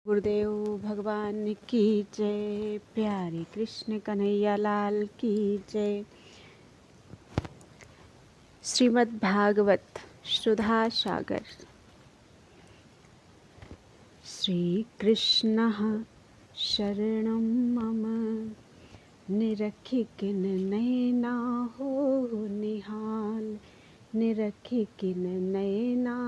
गुरुदेव भगवान की जय। प्यारे कृष्ण कन्हैया लाल की जय। श्रीमद् भागवत सुधा सागर। श्री कृष्ण शरणं मम निरखि किन नैना हो निहाल। निरखि किन नैना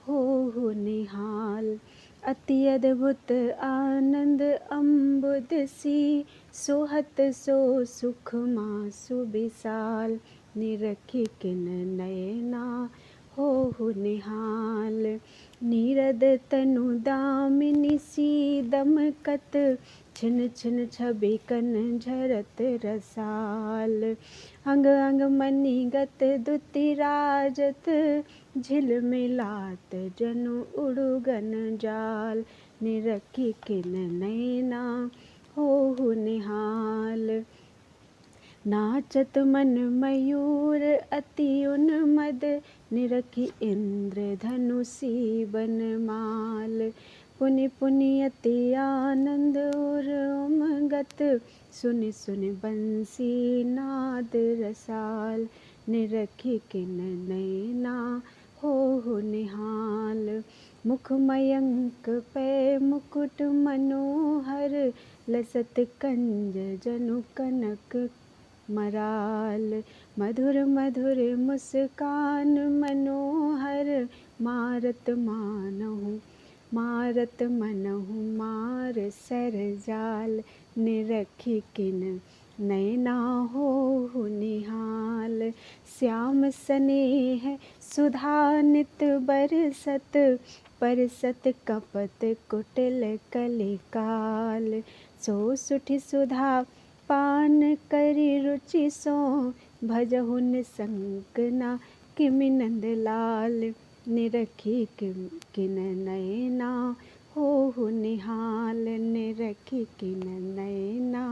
हो निहाल। अति अद्भुत आनंद अम्बुद सी सोहत सो सुख मासु विशाल। निरखि किन नैना हो निहाल। नीरद तनु दामिनी सीदम कत छिन छिन छवि कन झरत रसाल। अंग अंग मणिगत दुति राजत झिलमिलात जनु उड़ुगन जाल। निरखि किन नैना हो निहाल। नाचत मन मयूर अति उन्मद निरखि इंद्र धनुषी बनमाल। पुनि पुनि अति आनंद और उमगत सुनि सुनि बंसी नाद रसाल। निरखि किन नैना हो निहाल। मुख मयंक पै मुकुट मनोहर लसत कंज जनु कनक मराल। मधुर मधुर मुस्कान मनोहर मारत मनहु मार सर जाल। निरखि किन नैना हो निहाल। श्याम स्नेह सुधा नित बरसत परसत कपत कुटिल कलिकाल। सो सुठि सुधा पान करि रुचि सो भजहु निसंकना किमि नंद लाल। निरखि किन नैना हो निहाल। निरखि किन नैना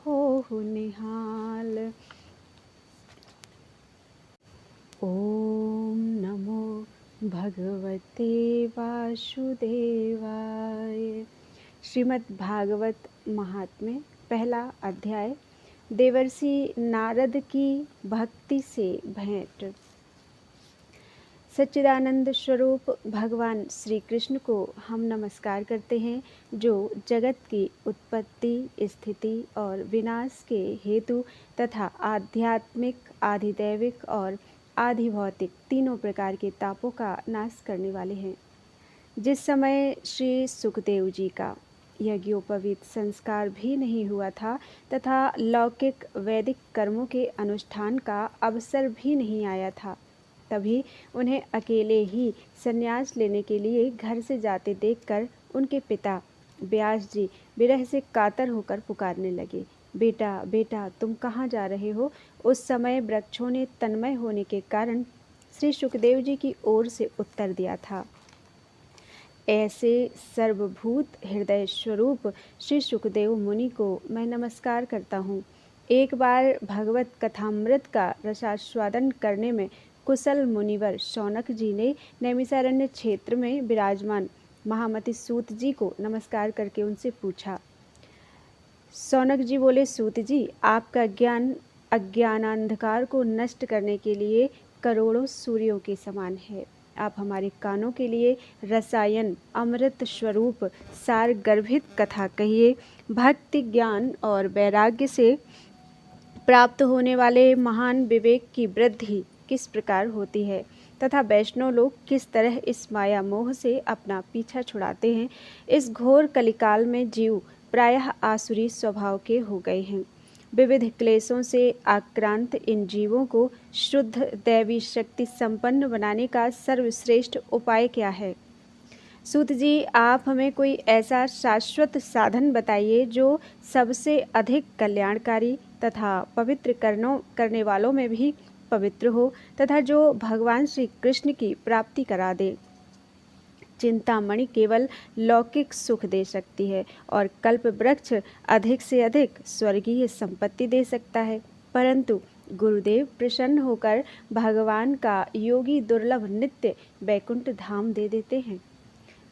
हो निहाल। ओम नमो भगवते वासुदेवाय। श्रीमद् भागवत महात्म्य पहला अध्याय। देवर्षि नारद की भक्ति से भेंट। सच्चिदानंद स्वरूप भगवान श्री कृष्ण को हम नमस्कार करते हैं, जो जगत की उत्पत्ति, स्थिति और विनाश के हेतु तथा आध्यात्मिक, आधिदैविक और आधिभौतिक तीनों प्रकार के तापों का नाश करने वाले हैं। जिस समय श्री सुखदेव जी का यज्ञोपवीत संस्कार भी नहीं हुआ था तथा लौकिक वैदिक कर्मों के अनुष्ठान का अवसर भी नहीं आया था, तभी उन्हें अकेले ही संन्यास लेने के लिए घर से जाते देखकर उनके पिता व्यास जी विरह से कातर होकर पुकारने लगे, बेटा बेटा तुम कहाँ जा रहे हो। उस समय वृक्षों ने तन्मय होने के कारण श्री सुखदेव जी की ओर से उत्तर दिया था, ऐसे सर्वभूत हृदय स्वरूप श्री सुखदेव मुनि को मैं नमस्कार करता हूँ। एक बार भगवत कथामृत का रसास्वादन करने में कुशल मुनिवर शौनक जी ने नैमिषारण्य क्षेत्र में विराजमान महामति सूत जी को नमस्कार करके उनसे पूछा। शौनक जी बोले, सूत जी, आपका ज्ञान अज्ञानांधकार को नष्ट करने के लिए करोड़ों सूर्यों के समान है। आप हमारे कानों के लिए रसायन अमृत स्वरूप सार गर्भित कथा कहिए। भक्ति, ज्ञान और वैराग्य से प्राप्त होने वाले महान विवेक की वृद्धि किस प्रकार होती है तथा वैष्णव लोग किस तरह इस माया मोह से अपना पीछा छुड़ाते हैं। इस घोर कलिकाल में जीव प्रायः आसुरी स्वभाव के हो गए हैं। विविध क्लेशों से आक्रांत इन जीवों को शुद्ध दैवी शक्ति संपन्न बनाने का सर्वश्रेष्ठ उपाय क्या है। सूत जी, आप हमें कोई ऐसा शाश्वत साधन बताइए जो सबसे अधिक कल्याणकारी तथा पवित्र करने वालों में भी पवित्र हो तथा जो भगवान श्री कृष्ण की प्राप्ति करा दे। चिंतामणि केवल लौकिक सुख दे सकती है और कल्प वृक्ष अधिक से अधिक स्वर्गीय संपत्ति दे सकता है, परंतु गुरुदेव प्रसन्न होकर भगवान का योगी दुर्लभ नित्य वैकुंठ धाम दे देते हैं।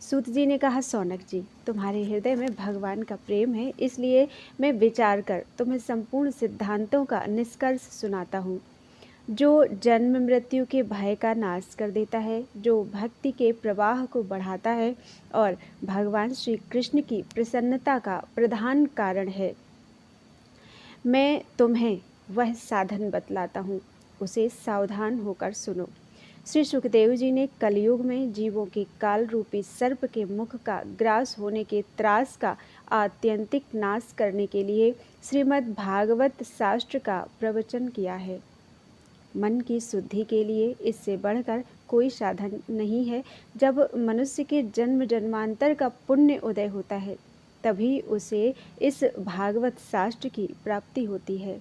सूत जी ने कहा, सौनक जी, तुम्हारे हृदय में भगवान का प्रेम है, इसलिए मैं विचार कर तुम्हें संपूर्ण सिद्धांतों का निष्कर्ष सुनाता हूँ, जो जन्म मृत्यु के भय का नाश कर देता है, जो भक्ति के प्रवाह को बढ़ाता है और भगवान श्री कृष्ण की प्रसन्नता का प्रधान कारण है। मैं तुम्हें वह साधन बतलाता हूँ, उसे सावधान होकर सुनो। श्री सुखदेव जी ने कलयुग में जीवों के काल रूपी सर्प के मुख का ग्रास होने के त्रास का आत्यंतिक नाश करने के लिए श्रीमद् भागवत शास्त्र का प्रवचन किया है। मन की शुद्धि के लिए इससे बढ़कर कोई साधन नहीं है। जब मनुष्य के जन्म जन्मांतर का पुण्य उदय होता है, तभी उसे इस भागवत शास्त्र की प्राप्ति होती है।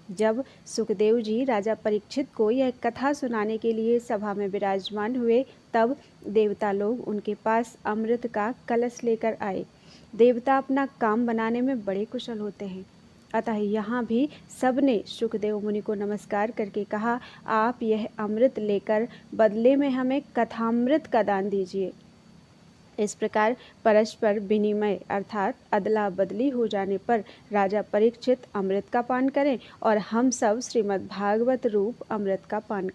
जब सुखदेव जी राजा परीक्षित को यह कथा सुनाने के लिए सभा में विराजमान हुए, तब देवता लोग उनके पास अमृत का कलश लेकर आए। देवता अपना काम बनाने में बड़े कुशल होते हैं, अतः यहाँ भी सबने सुखदेव मुनि को नमस्कार करके कहा, आप यह अमृत लेकर बदले में हमें कथामृत का दान दीजिए। इस प्रकार परस्पर विनिमय अर्थात अदला बदली हो जाने पर राजा परीक्षित अमृत का पान करें और हम सब श्रीमद् भागवत रूप अमृत का पान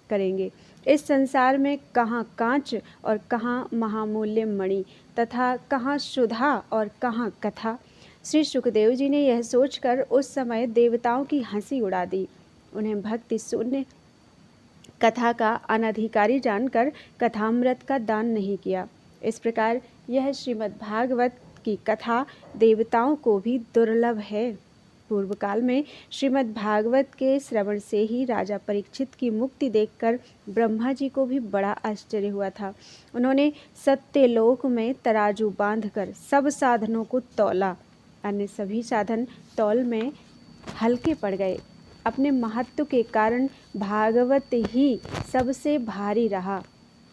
करेंगे। इस संसार में कहाँ कांच और कहाँ महामूल्य मणि तथा कहाँ सुधा और कहाँ कथा। श्री सुखदेव जी ने यह सोचकर उस समय देवताओं की हंसी उड़ा दी। उन्हें भक्ति शून्य कथा का अनधिकारी जानकर कथामृत का दान नहीं किया। इस प्रकार यह श्रीमद् भागवत की कथा देवताओं को भी दुर्लभ है। पूर्व काल में श्रीमद् भागवत के श्रवण से ही राजा परीक्षित की मुक्ति देखकर ब्रह्मा जी को भी बड़ा आश्चर्य हुआ था। उन्होंने सत्यलोक में तराजू बांधकर सब साधनों को तौला, अन्य सभी साधन तौल में हल्के पड़ गए। अपने महत्व के कारण भागवत ही सबसे भारी रहा।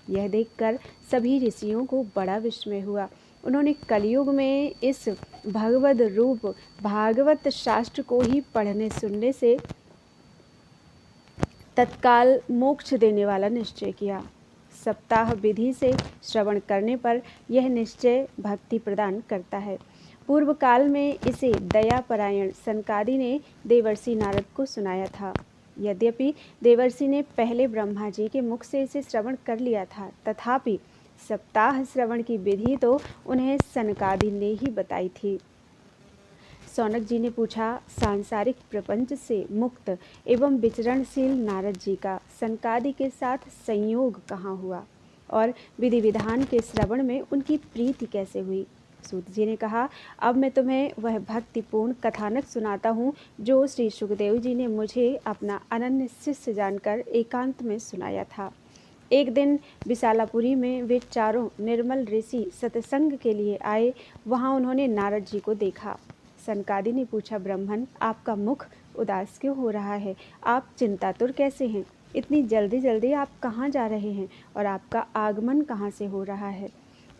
यह देखकर सभी ऋषियों को बड़ा विस्मय हुआ। उन्होंने कलयुग में इस भगवद रूप भागवत शास्त्र को ही पढ़ने सुनने से तत्काल मोक्ष देने वाला निश्चय किया। सप्ताह विधि से श्रवण करने पर यह निश्चय भक्ति प्रदान करता है। पूर्व काल में इसे दयापरायण सनकादि ने देवर्षि नारद को सुनाया था। यद्यपि देवर्षि ने पहले ब्रह्मा जी के मुख से इसे श्रवण कर लिया था, तथापि सप्ताह श्रवण की विधि तो उन्हें सनकादि ने ही बताई थी। सौनक जी ने पूछा, सांसारिक प्रपंच से मुक्त एवं विचरणशील नारद जी का सनकादि के साथ संयोग कहाँ हुआ और विधि विधान के श्रवण में उनकी प्रीति कैसे हुई? सूत जी ने कहा, अब मैं तुम्हें वह भक्तिपूर्ण कथानक सुनाता हूँ जो श्री सुखदेव जी ने मुझे अपना अनन्य शिष्य जानकर एकांत में सुनाया था। एक दिन विशालापुरी में वे चारों निर्मल ऋषि सत्संग के लिए आए। वहाँ उन्होंने नारद जी को देखा। सनकादि ने पूछा, ब्राह्मण, आपका मुख उदास क्यों हो रहा है? आप चिंतातुर कैसे हैं? इतनी जल्दी जल्दी आप कहाँ जा रहे हैं और आपका आगमन कहाँ से हो रहा है?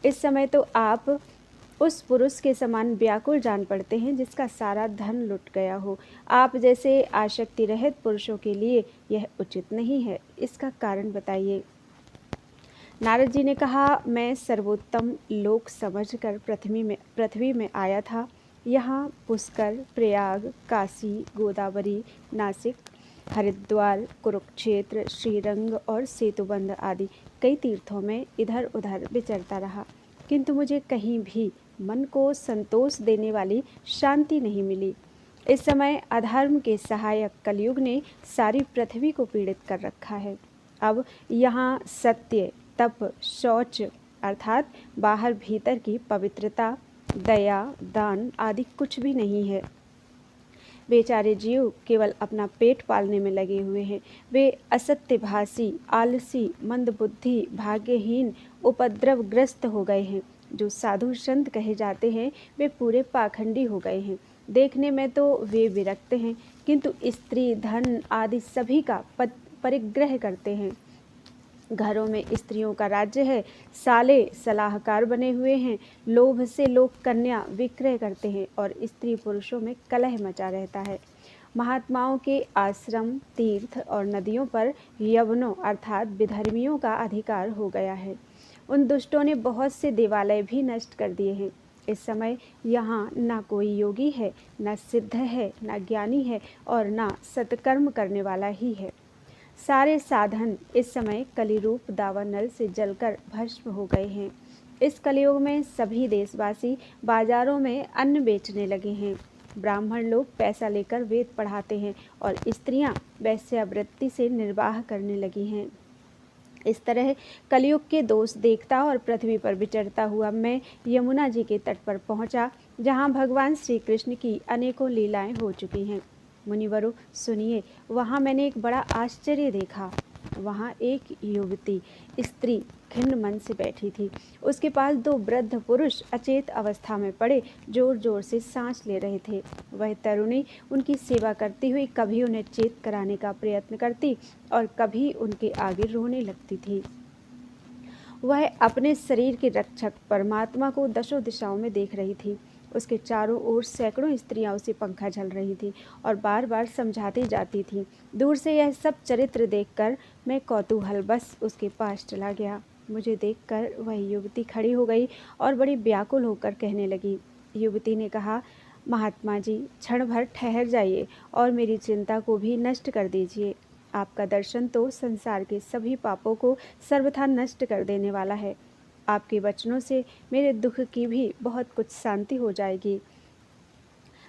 इस समय तो आप उस पुरुष के समान व्याकुल जान पड़ते हैं जिसका सारा धन लुट गया हो। आप जैसे आसक्ति रहित पुरुषों के लिए यह उचित नहीं है। इसका कारण बताइए। नारद जी ने कहा, मैं सर्वोत्तम लोक समझकर पृथ्वी में आया था। यहाँ पुष्कर, प्रयाग, काशी, गोदावरी, नासिक, हरिद्वार, कुरुक्षेत्र, श्रीरंग और सेतुबंध आदि कई तीर्थों में इधर उधर विचरता रहा, किंतु मुझे कहीं भी मन को संतोष देने वाली शांति नहीं मिली। इस समय अधर्म के सहायक कलयुग ने सारी पृथ्वी को पीड़ित कर रखा है। अब यहाँ सत्य, तप, शौच अर्थात बाहर भीतर की पवित्रता, दया, दान आदि कुछ भी नहीं है। बेचारे जीव केवल अपना पेट पालने में लगे हुए हैं। वे असत्यभाषी, आलसी, मंदबुद्धि, भाग्यहीन, उपद्रवग्रस्त हो गए हैं। जो साधु संत कहे जाते हैं वे पूरे पाखंडी हो गए हैं। देखने में तो वे विरक्त हैं, किंतु स्त्री, धन आदि सभी का परिग्रह करते हैं। घरों में स्त्रियों का राज्य है। साले सलाहकार बने हुए हैं। लोभ से लोग कन्या विक्रय करते हैं और स्त्री पुरुषों में कलह मचा रहता है। महात्माओं के आश्रम, तीर्थ और नदियों पर यवनों अर्थात विधर्मियों का अधिकार हो गया है। उन दुष्टों ने बहुत से देवालय भी नष्ट कर दिए हैं। इस समय यहाँ ना कोई योगी है, ना सिद्ध है, ना ज्ञानी है और ना सत्कर्म करने वाला ही है। सारे साधन इस समय कलिरूप दावानल से जलकर भस्म हो गए हैं। इस कलयुग में सभी देशवासी बाजारों में अन्न बेचने लगे हैं। ब्राह्मण लोग पैसा लेकर वेद पढ़ाते हैं और स्त्रियां वैश्यावृत्ति से निर्वाह करने लगी हैं। इस तरह कलयुग के दोष देखता और पृथ्वी पर विचरता हुआ मैं यमुना जी के तट पर पहुंचा, जहां भगवान श्री कृष्ण की अनेकों लीलाएं हो चुकी हैं। मुनिवरों सुनिए, वहां मैंने एक बड़ा आश्चर्य देखा। वहां एक युवती स्त्री खिन्न मन से बैठी थी। उसके पास दो वृद्ध पुरुष अचेत अवस्था में पड़े जोर जोर से सांस ले रहे थे। वह तरुणी उनकी सेवा करती हुई कभी उन्हें चेत कराने का प्रयत्न करती और कभी उनके आगे रोने लगती थी। वह अपने शरीर के रक्षक परमात्मा को दशों दिशाओं में देख रही थी। उसके चारों ओर सैकड़ों स्त्रियां उसे पंखा झल रही थी और बार बार समझाती जाती थीं। दूर से यह सब चरित्र देखकर मैं कौतूहलवश उसके पास चला गया। मुझे देखकर वह युवती खड़ी हो गई और बड़ी व्याकुल होकर कहने लगी। युवती ने कहा, महात्मा जी, क्षण भर ठहर जाइए और मेरी चिंता को भी नष्ट कर दीजिए। आपका दर्शन तो संसार के सभी पापों को सर्वथा नष्ट कर देने वाला है। आपके वचनों से मेरे दुख की भी बहुत कुछ शांति हो जाएगी।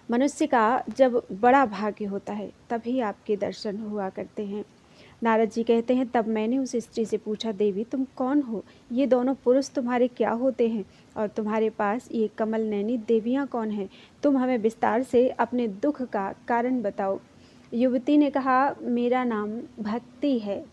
मनुष्य का जब बड़ा भाग्य होता है तभी आपके दर्शन हुआ करते हैं। नारद जी कहते हैं, तब मैंने उस स्त्री से पूछा, देवी तुम कौन हो? ये दोनों पुरुष तुम्हारे क्या होते हैं? और तुम्हारे पास ये कमल नैनी देवियाँ कौन हैं? तुम हमें विस्तार से अपने दुख का कारण बताओ। युवती ने कहा, मेरा नाम भक्ति है।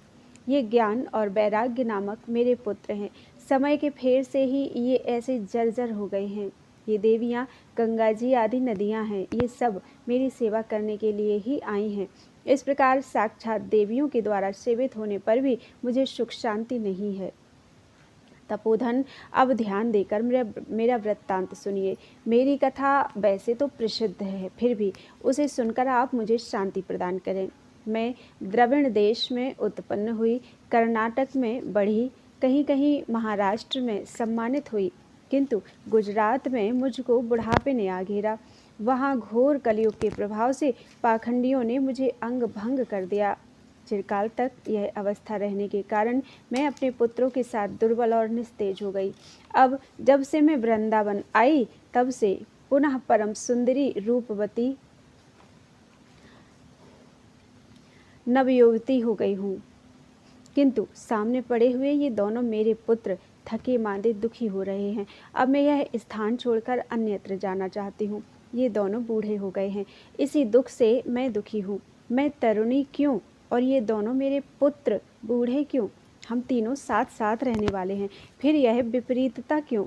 ये ज्ञान और वैराग्य नामक मेरे पुत्र हैं। समय के फेर से ही ये ऐसे जर्जर हो गए हैं। ये देवियाँ गंगा जी आदि नदियाँ हैं। ये सब मेरी सेवा करने के लिए ही आई हैं। इस प्रकार साक्षात देवियों के द्वारा सेवित होने पर भी मुझे सुख शांति नहीं है। तपोधन, अब ध्यान देकर मेरा वृत्तांत सुनिए। मेरी कथा वैसे तो प्रसिद्ध है, फिर भी उसे सुनकर आप मुझे शांति प्रदान करें। मैं द्रविड़ देश में उत्पन्न हुई, कर्नाटक में बढ़ी, कहीं कहीं महाराष्ट्र में सम्मानित हुई, किंतु गुजरात में मुझको बुढ़ापे ने आ घेरा। वहाँ घोर कलयुग के प्रभाव से पाखंडियों ने मुझे अंग भंग कर दिया। चिरकाल तक यह अवस्था रहने के कारण मैं अपने पुत्रों के साथ दुर्बल और निस्तेज हो गई। अब जब से मैं वृंदावन आई तब से पुनः परम सुंदरी रूपवती नवयुवती हो गई हूँ, किंतु सामने पड़े हुए ये दोनों मेरे पुत्र थके मांदे दुखी हो रहे हैं। अब मैं यह स्थान छोड़कर अन्यत्र जाना चाहती हूँ। ये दोनों बूढ़े हो गए हैं, इसी दुख से मैं दुखी हूँ। मैं तरुणी क्यों और ये दोनों मेरे पुत्र बूढ़े क्यों? हम तीनों साथ साथ रहने वाले हैं, फिर यह विपरीतता क्यों?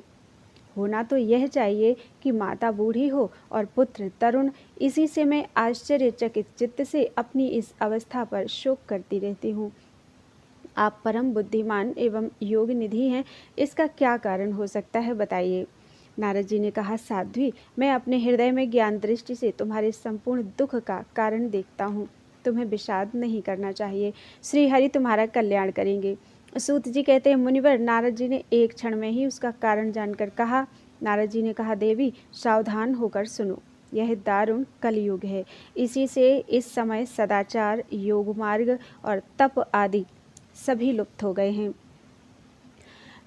होना तो यह चाहिए कि माता बूढ़ी हो और पुत्र तरुण। इसी से मैं आश्चर्यचकित चित्त से अपनी इस अवस्था पर शोक करती रहती हूँ। आप परम बुद्धिमान एवं योग निधि हैं, इसका क्या कारण हो सकता है, बताइए। नारद जी ने कहा, साध्वी, मैं अपने हृदय में ज्ञान दृष्टि से तुम्हारे संपूर्ण दुख का कारण देखता हूँ। तुम्हें विषाद नहीं करना चाहिए। श्री हरि तुम्हारा कल्याण करेंगे। सूत जी कहते हैं, मुनिवर, नारद जी ने एक क्षण में ही उसका कारण जानकर कहा। नारद जी ने कहा, देवी सावधान होकर सुनो। यह दारुण कलयुग है। इसी से इस समय सदाचार, योग मार्ग और तप आदि सभी लुप्त हो गए हैं।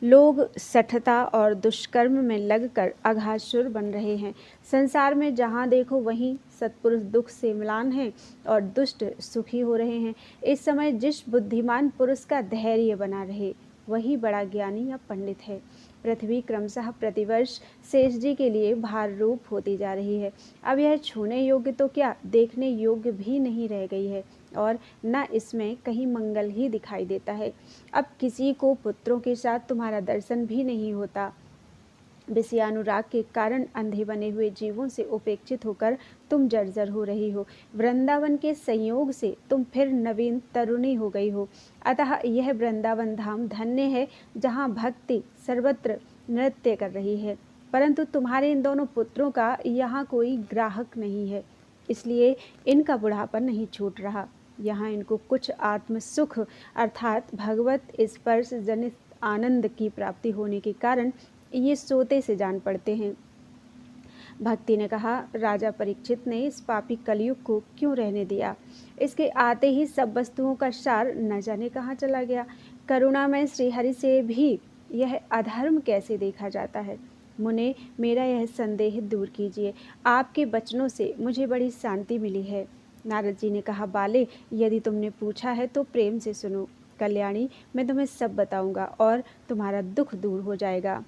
लोग सठता और दुष्कर्म में लगकर अघासुर बन रहे हैं। संसार में जहाँ देखो वहीं सत्पुरुष दुख से म्लान हैं और दुष्ट सुखी हो रहे हैं। इस समय जिस बुद्धिमान पुरुष का धैर्य बना रहे वही बड़ा ज्ञानी या पंडित है। पृथ्वी क्रमशः प्रतिवर्ष शेष जी के लिए भार रूप होती जा रही है। अब यह छूने योग्य तो क्या, देखने योग्य भी नहीं रह गई है और न इसमें कहीं मंगल ही दिखाई देता है। अब किसी को पुत्रों के साथ तुम्हारा दर्शन भी नहीं होता। विषयानुराग के कारण अंधे बने हुए जीवों से उपेक्षित होकर तुम जर्जर हो रही हो। वृंदावन के संयोग से तुम फिर नवीन तरुणी हो गई हो। अतः यह वृंदावन धाम धन्य है, जहाँ भक्ति सर्वत्र नृत्य कर रही है। परंतु तुम्हारे इन दोनों पुत्रों का यहाँ कोई ग्राहक नहीं है, इसलिए इनका बुढ़ापा नहीं छूट रहा। यहाँ इनको कुछ आत्म सुख अर्थात भगवत स्पर्श जनित आनंद की प्राप्ति होने के कारण ये सोते से जान पड़ते हैं। भक्ति ने कहा, राजा परीक्षित ने इस पापी कलयुग को क्यों रहने दिया? इसके आते ही सब वस्तुओं का सार न जाने कहाँ चला गया। करुणामय श्रीहरि से भी यह अधर्म कैसे देखा जाता है? मुने, मेरा यह संदेह दूर कीजिए। आपके वचनों से मुझे बड़ी शांति मिली है। नारद जी ने कहा, बाले, यदि तुमने पूछा है तो प्रेम से सुनो। कल्याणी, मैं तुम्हें सब बताऊंगा और तुम्हारा दुख दूर हो जाएगा।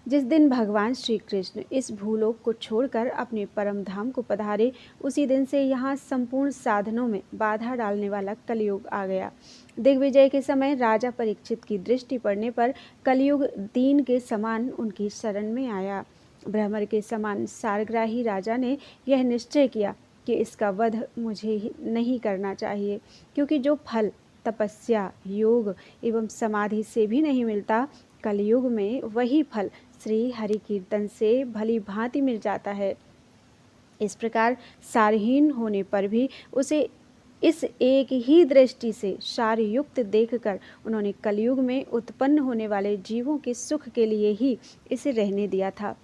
जिस दिन भगवान श्री कृष्ण इस भूलोक को छोड़कर अपने परम धाम को पधारे, उसी दिन से यहाँ संपूर्ण साधनों में बाधा डालने वाला कलयुग आ गया। दिग्विजय के समय राजा परीक्षित की दृष्टि पड़ने पर कलयुग दीन के समान उनकी शरण में आया। भ्रमर के समान सारग्राही राजा ने यह निश्चय किया कि इसका वध मुझे ही नहीं करना चाहिए, क्योंकि जो फल तपस्या, योग एवं समाधि से भी नहीं मिलता, कलयुग में वही फल श्री हरि कीर्तन से भली भांति मिल जाता है। इस प्रकार सारहीन होने पर भी उसे इस एक ही दृष्टि से सारयुक्त देखकर उन्होंने कलयुग में उत्पन्न होने वाले जीवों के सुख के लिए ही इसे रहने दिया था।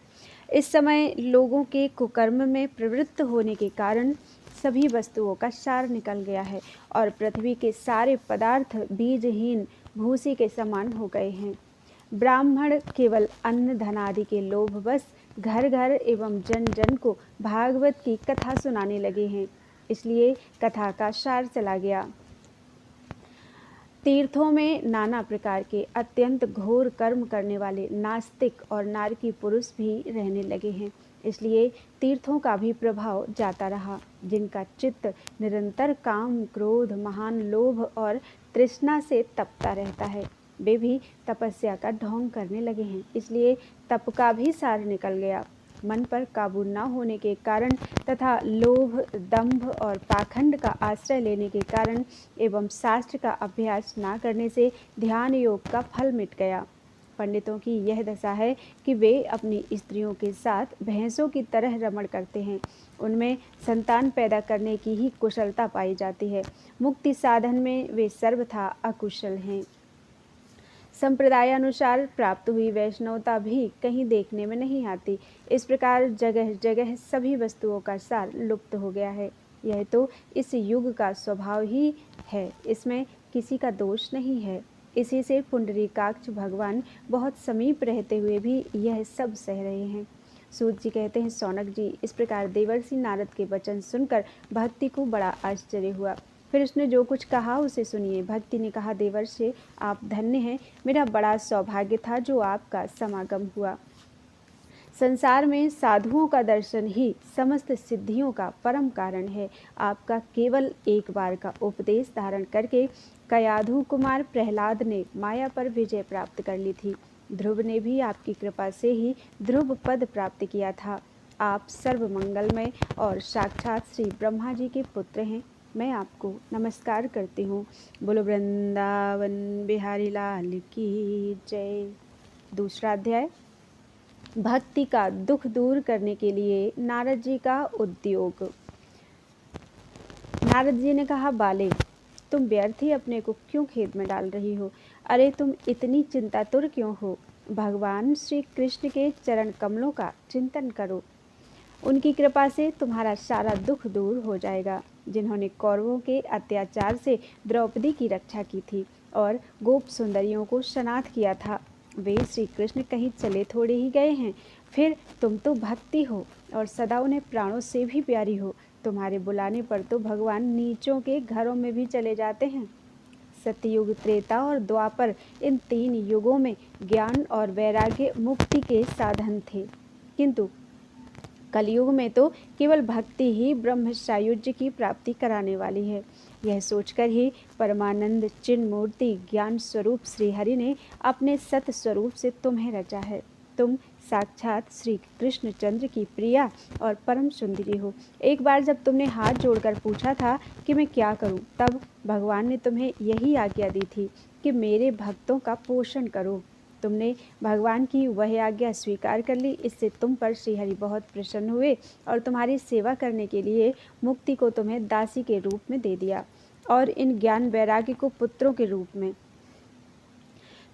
इस समय लोगों के कुकर्म में प्रवृत्त होने के कारण सभी वस्तुओं का सार निकल गया है और पृथ्वी के सारे पदार्थ बीजहीन भूसी के समान हो गए हैं। ब्राह्मण केवल अन्न धनादि के लोभवश घर घर एवं जन जन को भागवत की कथा सुनाने लगे हैं, इसलिए कथा का सार चला गया। तीर्थों में नाना प्रकार के अत्यंत घोर कर्म करने वाले नास्तिक और नारकी पुरुष भी रहने लगे हैं, इसलिए तीर्थों का भी प्रभाव जाता रहा। जिनका चित्त निरंतर काम, क्रोध, महान लोभ और तृष्णा से तपता रहता है, वे भी तपस्या का ढोंग करने लगे हैं, इसलिए तप का भी सार निकल गया। मन पर काबू न होने के कारण तथा लोभ, दंभ और पाखंड का आश्रय लेने के कारण एवं शास्त्र का अभ्यास न करने से ध्यान योग का फल मिट गया। पंडितों की यह दशा है कि वे अपनी स्त्रियों के साथ भैंसों की तरह रमण करते हैं। उनमें संतान पैदा करने की ही कुशलता पाई जाती है। मुक्ति साधन में वे सर्वथा अकुशल हैं। संप्रदायानुसार प्राप्त हुई वैष्णवता भी कहीं देखने में नहीं आती। इस प्रकार जगह जगह सभी वस्तुओं का सार लुप्त हो गया है। यह तो इस युग का स्वभाव ही है, इसमें किसी का दोष नहीं है। इसी से पुंडरीकाक्ष भगवान बहुत समीप रहते हुए भी यह सब सह रहे हैं। सूत जी कहते हैं, सौनक जी, इस प्रकार देवर्षि नारद के वचन सुनकर भक्ति को बड़ा आश्चर्य हुआ। फिर उसने जो कुछ कहा उसे सुनिए। भक्ति ने कहा, देवर्षि, आप धन्य हैं। मेरा बड़ा सौभाग्य था जो आपका समागम हुआ। संसार में साधुओं का दर्शन ही समस्त सिद्धियों का परम कारण है। आपका केवल एक बार का उपदेश धारण करके कयाधु कुमार प्रहलाद ने माया पर विजय प्राप्त कर ली थी। ध्रुव ने भी आपकी कृपा से ही ध्रुव पद प्राप्त किया था। आप सर्व मंगलमय और साक्षात श्री ब्रह्मा जी के पुत्र हैं। मैं आपको नमस्कार करती हूँ। बोलो वृंदावन बिहारी लाल की जय। दूसरा अध्याय, भक्ति का दुख दूर करने के लिए नारद जी का उद्योग। नारद जी ने कहा, बाले, तुम व्यर्थ ही अपने को क्यों खेद में डाल रही हो? अरे तुम इतनी चिंतातुर क्यों हो? भगवान श्री कृष्ण के चरण कमलों का चिंतन करो। उनकी कृपा से तुम्हारा सारा दुख दूर हो जाएगा। जिन्होंने कौरवों के अत्याचार से द्रौपदी की रक्षा की थी और गोप सुंदरियों को शनाथ किया था, वे श्री कृष्ण कहीं चले थोड़े ही गए हैं। फिर तुम तो भक्ति हो और सदा उन्हें प्राणों से भी प्यारी हो। तुम्हारे बुलाने पर तो भगवान नीचों के घरों में भी चले जाते हैं। सतयुग, त्रेता और द्वापर, इन 3 युगों में ज्ञान और वैराग्य मुक्ति के साधन थे, किंतु कलयुग में तो केवल भक्ति ही ब्रह्म सायुज्य की प्राप्ति कराने वाली है। यह सोचकर ही परमानंद चिन्ह मूर्ति ज्ञान स्वरूप श्रीहरि ने अपने सत स्वरूप से तुम्हें रचा है। तुम साक्षात श्री कृष्णचंद्र की प्रिया और परम सुंदरी हो। एक बार जब तुमने हाथ जोड़कर पूछा था कि मैं क्या करूं, तब भगवान ने तुम्हें यही आज्ञा दी थी कि मेरे भक्तों का पोषण करो। तुमने भगवान की वह आज्ञा स्वीकार कर ली। इससे तुम पर श्रीहरि बहुत प्रसन्न हुए और तुम्हारी सेवा करने के लिए मुक्ति को तुम्हें दासी के रूप में दे दिया और इन ज्ञान वैराग्य को पुत्रों के रूप में।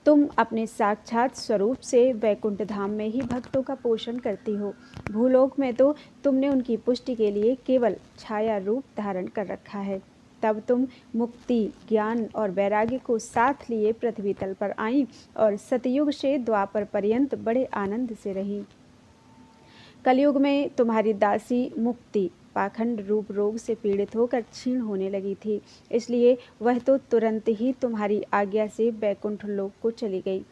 तुम अपने साक्षात स्वरूप से वैकुंठ धाम में ही भक्तों का पोषण करती हो। भूलोक में तो तुमने उनकी पुष्टि के लिए केवल छाया रूप धारण कर रखा है। तब तुम मुक्ति, ज्ञान और वैराग्य को साथ लिए पृथ्वी तल पर आई और सतयुग से द्वापर पर्यंत बड़े आनंद से रही। कलयुग में तुम्हारी दासी मुक्ति पाखंड रूप रोग से पीड़ित होकर क्षीण होने लगी थी, इसलिए वह तो तुरंत ही तुम्हारी आज्ञा से वैकुंठ लोक को चली गई।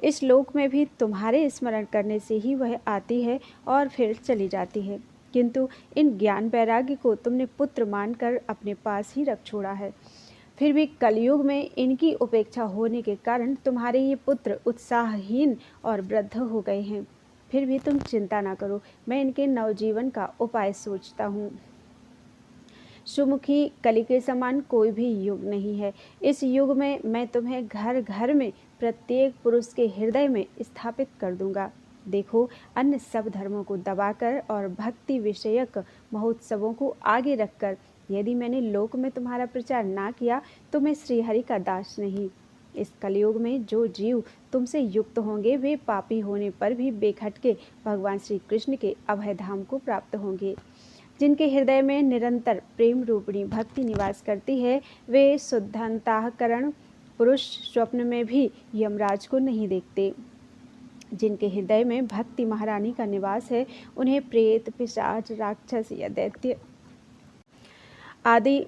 इस लोक में भी तुम्हारे स्मरण करने से ही वह आती है और फिर चली जाती है, किंतु इन ज्ञान वैराग्य को तुमने पुत्र मानकर अपने पास ही रख छोड़ा है। फिर भी कलयुग में इनकी उपेक्षा होने के कारण तुम्हारे ये पुत्र उत्साहहीन और वृद्ध हो गए हैं। फिर भी तुम चिंता ना करो, मैं इनके नवजीवन का उपाय सोचता हूँ। सुमुखी, कली के समान कोई भी युग नहीं है। इस युग में मैं तुम्हें घर घर में प्रत्येक पुरुष के हृदय में स्थापित कर दूंगा। देखो, अन्य सब धर्मों को दबाकर और भक्ति विषयक महोत्सवों को आगे रखकर यदि मैंने लोक में तुम्हारा प्रचार ना किया तो मैं श्रीहरि का दास नहीं। इस कलयुग में जो जीव तुमसे युक्त होंगे वे पापी होने पर भी बेखटके भगवान श्री कृष्ण के अभय धाम को प्राप्त होंगे। जिनके हृदय में निरंतर प्रेम रूपिणी भक्ति निवास करती है, वे शुद्धांतःकरण पुरुष स्वप्न में भी यमराज को नहीं देखते। जिनके हृदय में भक्ति महारानी का निवास है, उन्हें प्रेत, पिशाच, राक्षस या दैत्य आदि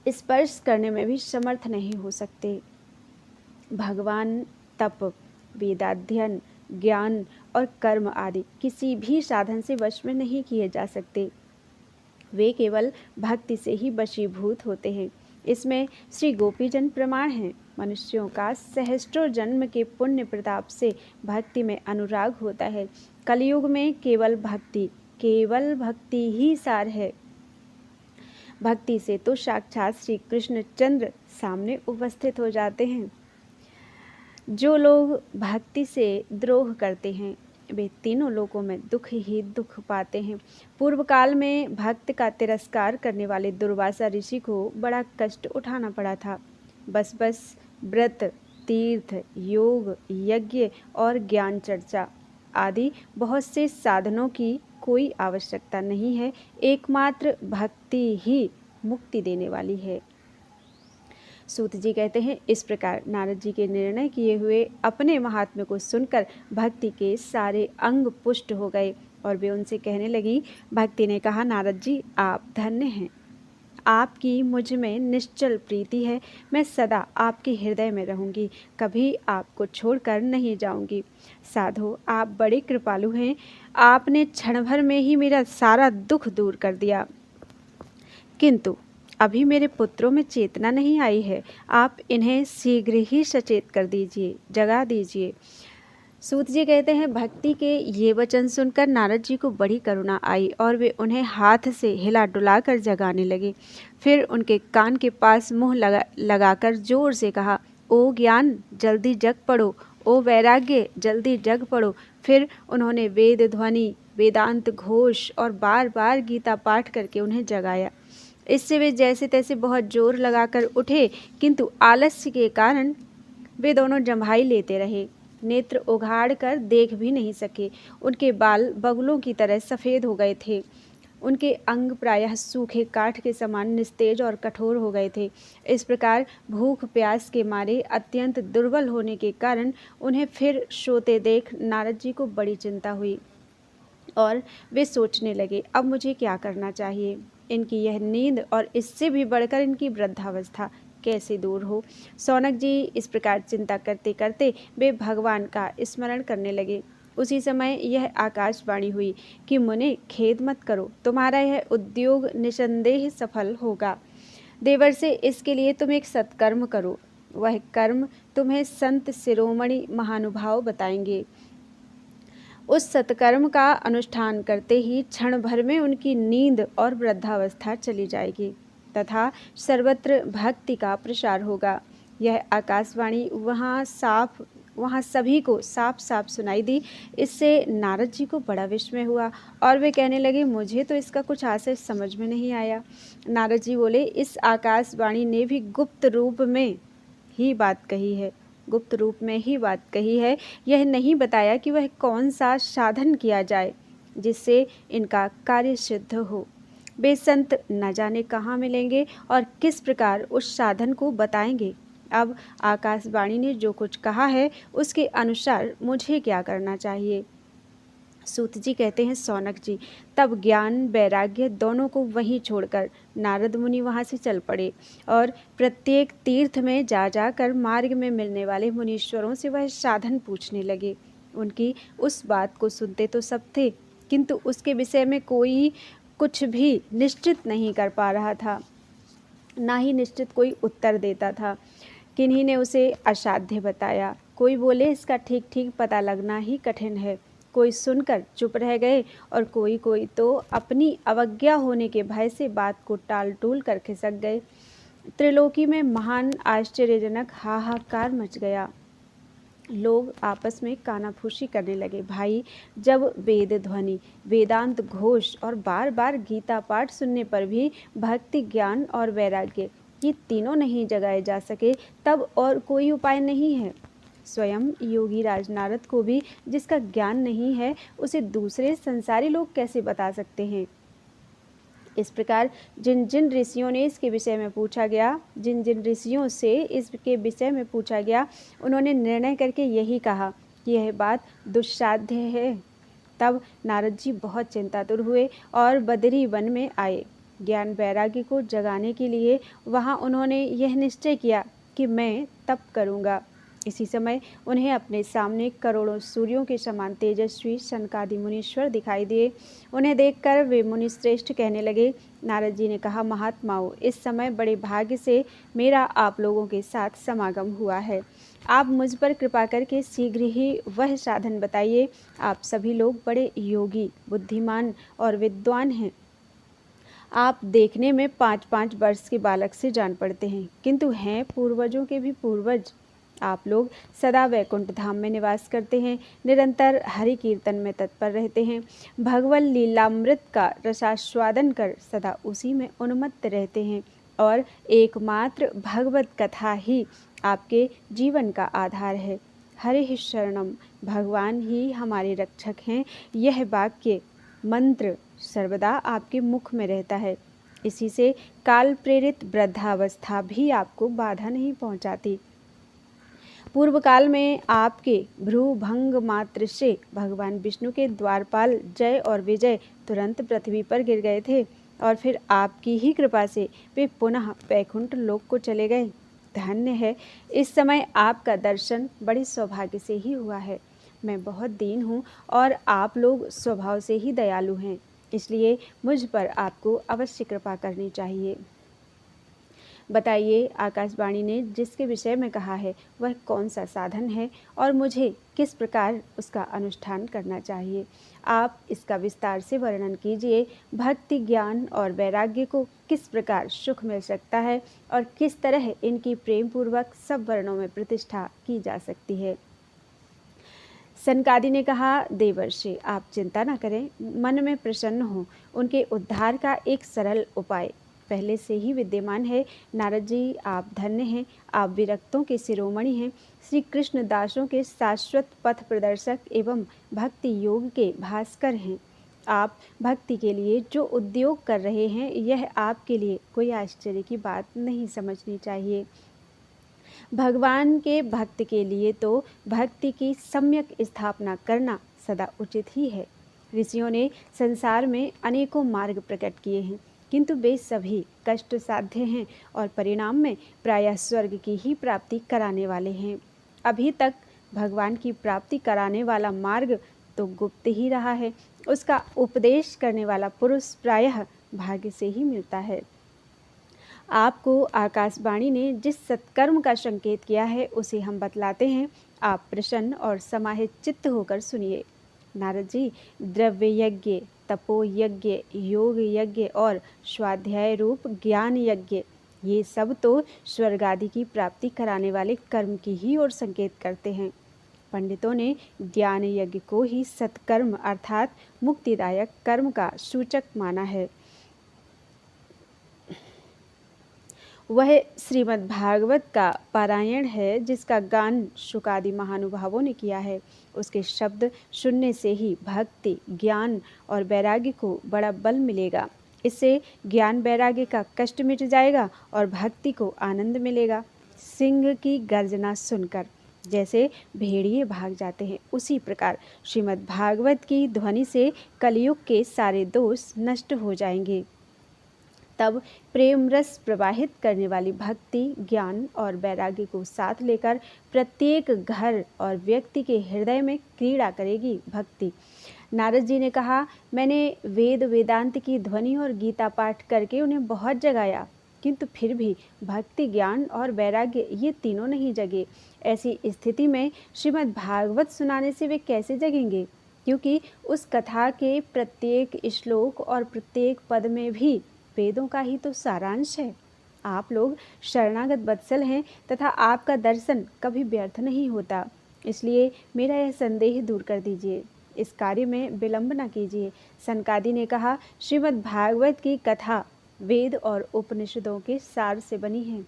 स्पर्श करने में भी समर्थ नहीं हो सकते। भगवान तप, वेदाध्ययन, ज्ञान और कर्म आदि किसी भी साधन से वश में नहीं किए जा सकते। वे केवल भक्ति से ही वशीभूत होते हैं। इसमें श्री गोपीजन प्रमाण हैं। मनुष्यों का सहस्त्रों जन्म के पुण्य प्रताप से भक्ति में अनुराग होता है। कलयुग में केवल भक्ति ही सार है। भक्ति से तो साक्षात श्री कृष्णचंद्र सामने उपस्थित हो जाते हैं। जो लोग भक्ति से द्रोह करते हैं वे तीनों लोकों में दुख ही दुख पाते हैं। पूर्व काल में भक्त का तिरस्कार करने वाले दुर्वासा ऋषि को बड़ा कष्ट उठाना पड़ा था। बस व्रत, तीर्थ, योग, यज्ञ और ज्ञान चर्चा आदि बहुत से साधनों की कोई आवश्यकता नहीं है। एकमात्र भक्ति ही मुक्ति देने वाली है। सूत जी कहते हैं, इस प्रकार नारद जी के निर्णय किए हुए अपने महात्म्य को सुनकर भक्ति के सारे अंग पुष्ट हो गए और वे उनसे कहने लगी। भक्ति ने कहा, नारद जी आप धन्य हैं, आपकी मुझ में निश्चल प्रीति है। मैं सदा आपके हृदय में रहूंगी, कभी आपको छोड़कर नहीं जाऊंगी। साधो, आप बड़े कृपालु हैं, आपने क्षण भर में ही मेरा सारा दुख दूर कर दिया। किंतु अभी मेरे पुत्रों में चेतना नहीं आई है, आप इन्हें शीघ्र ही सचेत कर दीजिए, जगा दीजिए। सूत जी कहते हैं, भक्ति के ये वचन सुनकर नारद जी को बड़ी करुणा आई और वे उन्हें हाथ से हिला डुलाकर जगाने लगे। फिर उनके कान के पास मुंह लगाकर जोर से कहा, ओ ज्ञान जल्दी जग पड़ो, ओ वैराग्य जल्दी जग पड़ो। फिर उन्होंने वेद ध्वनि, वेदांत घोष और बार बार गीता पाठ करके उन्हें जगाया। इससे वे जैसे तैसे बहुत जोर लगाकर उठे, किंतु आलस्य के कारण वे दोनों जम्हाई लेते रहे। नेत्र उघाड़ कर देख भी नहीं सके। उनके बाल बगुलों की तरह सफ़ेद हो गए थे। उनके अंग प्रायः सूखे काठ के समान निस्तेज और कठोर हो गए थे। इस प्रकार भूख प्यास के मारे अत्यंत दुर्बल होने के कारण उन्हें फिर सोते देख नारद जी को बड़ी चिंता हुई और वे सोचने लगे, अब मुझे क्या करना चाहिए। इनकी यह नींद और इससे भी बढ़कर इनकी वृद्धावस्था कैसे दूर हो। सौनक जी इस प्रकार चिंता करते करते वे भगवान का स्मरण करने लगे। उसी समय यह आकाशवाणी हुई कि मुने खेद मत करो, तुम्हारा यह उद्योग निसंदेह सफल होगा। देवर से इसके लिए तुम एक सत्कर्म करो, वह कर्म तुम्हें संत शिरोमणि महानुभाव बताएंगे। उस सत्कर्म का अनुष्ठान करते ही क्षण भर में उनकी नींद और वृद्धावस्था चली जाएगी तथा सर्वत्र भक्ति का प्रसार होगा। यह आकाशवाणी वहाँ सभी को साफ साफ सुनाई दी। इससे नारद जी को बड़ा विस्मय हुआ और वे कहने लगे, मुझे तो इसका कुछ आशय समझ में नहीं आया। नारद जी बोले, इस आकाशवाणी ने भी गुप्त रूप में ही बात कही है, गुप्त रूप में ही बात कही है। यह नहीं बताया कि वह कौन सा साधन किया जाए जिससे इनका कार्य सिद्ध हो। वे संत न जाने कहाँ मिलेंगे और किस प्रकार उस साधन को बताएंगे। अब आकाशवाणी ने जो कुछ कहा है उसके अनुसार मुझे क्या करना चाहिए। सूत जी कहते हैं, सौनक जी, तब ज्ञान वैराग्य दोनों को वहीं छोड़कर नारद मुनि वहाँ से चल पड़े और प्रत्येक तीर्थ में जा जाकर मार्ग में मिलने वाले मुनीश्वरों से वह साधन पूछने लगे। उनकी उस बात को सुनते तो सब थे, किंतु उसके विषय में कोई कुछ भी निश्चित नहीं कर पा रहा था, ना ही निश्चित कोई उत्तर देता था। किन्हीं ने उसे असाध्य बताया, कोई बोले इसका ठीक ठीक पता लगना ही कठिन है, कोई सुनकर चुप रह गए और कोई तो अपनी अवज्ञा होने के भय से बात को टाल टूल कर खिसक गए। त्रिलोकी में महान आश्चर्यजनक हाहाकार मच गया। लोग आपस में कानाफूसी करने लगे। भाई, जब वेद ध्वनि, वेदांत घोष और बार बार गीता पाठ सुनने पर भी भक्ति, ज्ञान और वैराग्य ये तीनों नहीं जगाए जा सके, तब और कोई उपाय नहीं है। स्वयं योगी राज नारद को भी जिसका ज्ञान नहीं है, उसे दूसरे संसारी लोग कैसे बता सकते हैं। इस प्रकार जिन जिन ऋषियों ने इसके विषय में पूछा गया, जिन जिन ऋषियों से इसके विषय में पूछा गया, उन्होंने निर्णय करके यही कहा कि यह बात दुस्साध्य है। तब नारद जी बहुत चिंतातुर हुए और बदरी वन में आए। ज्ञान वैराग्य को जगाने के लिए वहाँ उन्होंने यह निश्चय किया कि मैं तप करूँगा। इसी समय उन्हें अपने सामने करोड़ों सूर्यों के समान तेजस्वी सनकादि मुनीश्वर दिखाई दिए। उन्हें देखकर वे मुनि श्रेष्ठ कहने लगे। नारद जी ने कहा, महात्माओं, इस समय बड़े भाग्य से मेरा आप लोगों के साथ समागम हुआ है। आप मुझ पर कृपा करके शीघ्र ही वह साधन बताइए। आप सभी लोग बड़े योगी, बुद्धिमान और विद्वान हैं। आप देखने में 5-5 वर्ष के बालक से जान पड़ते हैं, किंतु हैं पूर्वजों के भी पूर्वज। आप लोग सदा वैकुंठ धाम में निवास करते हैं, निरंतर हरि कीर्तन में तत्पर रहते हैं, भगवत लीलामृत का रसास्वादन कर सदा उसी में उन्मत्त रहते हैं और एकमात्र भगवत कथा ही आपके जीवन का आधार है। हरि शरणम, भगवान ही हमारे रक्षक हैं, यह वाक्य मंत्र सर्वदा आपके मुख में रहता है। इसी से काल प्रेरित वृद्धावस्था भी आपको बाधा नहीं पहुंचाती। पूर्व काल में आपके भ्रूभंग मात्र से भगवान विष्णु के द्वारपाल जय और विजय तुरंत पृथ्वी पर गिर गए थे और फिर आपकी ही कृपा से वे पुनः वैकुंठ लोक को चले गए। धन्य है, इस समय आपका दर्शन बड़े सौभाग्य से ही हुआ है। मैं बहुत दीन हूँ और आप लोग स्वभाव से ही दयालु हैं, इसलिए मुझ पर आपको अवश्य कृपा करनी चाहिए। बताइए, आकाशवाणी ने जिसके विषय में कहा है वह कौन सा साधन है और मुझे किस प्रकार उसका अनुष्ठान करना चाहिए। आप इसका विस्तार से वर्णन कीजिए। भक्ति, ज्ञान और वैराग्य को किस प्रकार सुख मिल सकता है और किस तरह इनकी प्रेम पूर्वक सब वर्णों में प्रतिष्ठा की जा सकती है। सनकादि ने कहा, देवर्षि, आप चिंता न करें, मन में प्रसन्न हो। उनके उद्धार का एक सरल उपाय पहले से ही विद्यमान है। नारद जी, आप धन्य हैं, आप विरक्तों के शिरोमणि हैं, श्री कृष्ण दासों के शाश्वत पथ प्रदर्शक एवं भक्ति योग के भास्कर हैं। आप भक्ति के लिए जो उद्योग कर रहे हैं, यह आपके लिए कोई आश्चर्य की बात नहीं समझनी चाहिए। भगवान के भक्त के लिए तो भक्ति की सम्यक स्थापना करना सदा उचित ही है। ऋषियों ने संसार में अनेकों मार्ग प्रकट किए हैं, किंतु वे सभी कष्ट साध्य हैं और परिणाम में प्रायः स्वर्ग की ही प्राप्ति कराने वाले हैं। अभी तक भगवान की प्राप्ति कराने वाला मार्ग तो गुप्त ही रहा है। उसका उपदेश करने वाला पुरुष प्रायः भाग्य से ही मिलता है। आपको आकाशवाणी ने जिस सत्कर्म का संकेत किया है उसे हम बतलाते हैं। आप प्रसन्न और समाहित चित्त होकर सुनिए। नारद जी, द्रव्य यज्ञ, तपो यज्ञ, योग यज्ञ और स्वाध्याय रूप ज्ञान यज्ञ, ये सब तो स्वर्ग आदि की प्राप्ति कराने वाले कर्म की ही ओर संकेत करते हैं। पंडितों ने ज्ञान यज्ञ को ही सत्कर्म अर्थात मुक्तिदायक कर्म का सूचक माना है। वह श्रीमद् भागवत का पारायण है, जिसका गान शुकादि महानुभावों ने किया है। उसके शब्द सुनने से ही भक्ति, ज्ञान और वैराग्य को बड़ा बल मिलेगा। इससे ज्ञान वैराग्य का कष्ट मिट जाएगा और भक्ति को आनंद मिलेगा। सिंह की गर्जना सुनकर जैसे भेड़िए भाग जाते हैं, उसी प्रकार श्रीमद् भागवत की ध्वनि से कलयुग के सारे दोष नष्ट हो जाएंगे। तब प्रेम रस प्रवाहित करने वाली भक्ति, ज्ञान और वैराग्य को साथ लेकर प्रत्येक घर और व्यक्ति के हृदय में क्रीड़ा करेगी भक्ति। नारद जी ने कहा, मैंने वेद वेदांत की ध्वनि और गीता पाठ करके उन्हें बहुत जगाया, किंतु फिर भी भक्ति, ज्ञान और वैराग्य ये तीनों नहीं जगे। ऐसी स्थिति में श्रीमद् भागवत सुनाने से वे कैसे जगेंगे? क्योंकि उस कथा के प्रत्येक श्लोक और प्रत्येक पद में भी वेदों का ही तो सारांश है। आप लोग शरणागत वत्सल हैं तथा आपका दर्शन कभी व्यर्थ नहीं होता। इसलिए मेरा यह संदेह दूर कर दीजिए, इस कार्य में विलंब न कीजिए। सनकादि ने कहा, श्रीमद् भागवत की कथा वेद और उपनिषदों के सार से बनी है,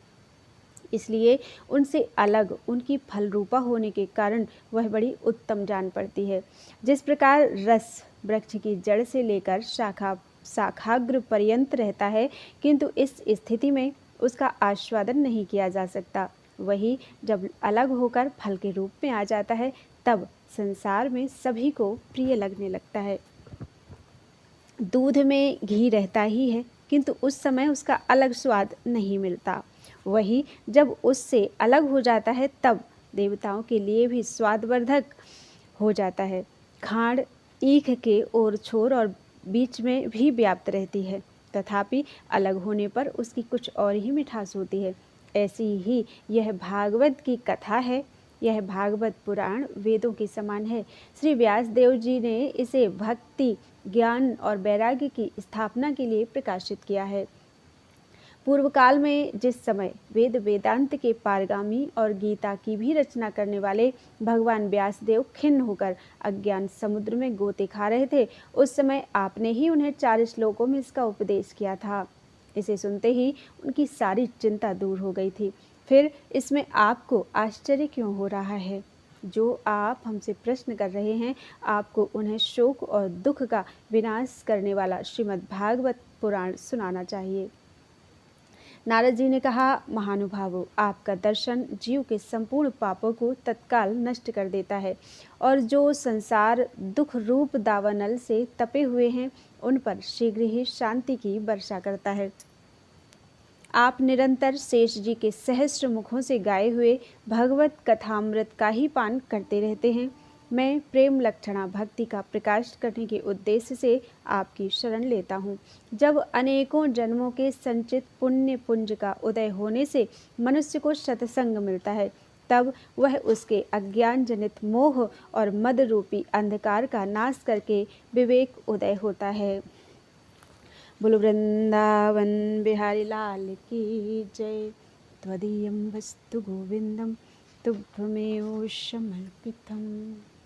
इसलिए उनसे अलग उनकी फल रूपा होने के कारण वह बड़ी उत्तम जान पड़ती है। जिस प्रकार रस वृक्ष की जड़ से लेकर शाखाग्र पर्यंत रहता है, किंतु इस स्थिति में उसका आस्वादन नहीं किया जा सकता, वही जब अलग होकर फल के रूप में आ जाता है, तब संसार में सभी को प्रिय लगने लगता है। दूध में घी रहता ही है, किंतु उस समय उसका अलग स्वाद नहीं मिलता। वही जब उससे अलग हो जाता है, तब देवताओं के लिए भी स्वादवर्धक हो जाता है। खांड ईख के ओर छोर और बीच में भी व्याप्त रहती है, तथापि अलग होने पर उसकी कुछ और ही मिठास होती है। ऐसी ही यह भागवत की कथा है। यह भागवत पुराण वेदों के समान है। श्री व्यासदेव जी ने इसे भक्ति, ज्ञान और वैराग्य की स्थापना के लिए प्रकाशित किया है। पूर्व काल में जिस समय वेद वेदांत के पारगामी और गीता की भी रचना करने वाले भगवान व्यासदेव खिन्न होकर अज्ञान समुद्र में गोते खा रहे थे, उस समय आपने ही उन्हें 4 श्लोकों में इसका उपदेश किया था। इसे सुनते ही उनकी सारी चिंता दूर हो गई थी। फिर इसमें आपको आश्चर्य क्यों हो रहा है? जो आप हमसे प्रश्न कर रहे हैं, आपको उन्हें शोक और दुख का विनाश करने वाला श्रीमद् भागवत पुराण सुनाना चाहिए। नारद जी ने कहा, महानुभावों, आपका दर्शन जीव के संपूर्ण पापों को तत्काल नष्ट कर देता है और जो संसार दुख रूप दावानल से तपे हुए हैं, उन पर शीघ्र ही शांति की वर्षा करता है। आप निरंतर शेष जी के सहस्त्र मुखों से गाए हुए भगवत कथामृत का ही पान करते रहते हैं। मैं प्रेम लक्षणा भक्ति का प्रकाश करने के उद्देश्य से आपकी शरण लेता हूँ। जब अनेकों जन्मों के संचित पुण्य पुंज का उदय होने से मनुष्य को सत्संग मिलता है, तब वह उसके अज्ञान जनित मोह और मद रूपी अंधकार का नाश करके विवेक उदय होता है। बोलो वृंदावन बिहारी लाल की जय। त्वदीयं वस्तु गोविंदम तुभ्यमेव समर्पितम्।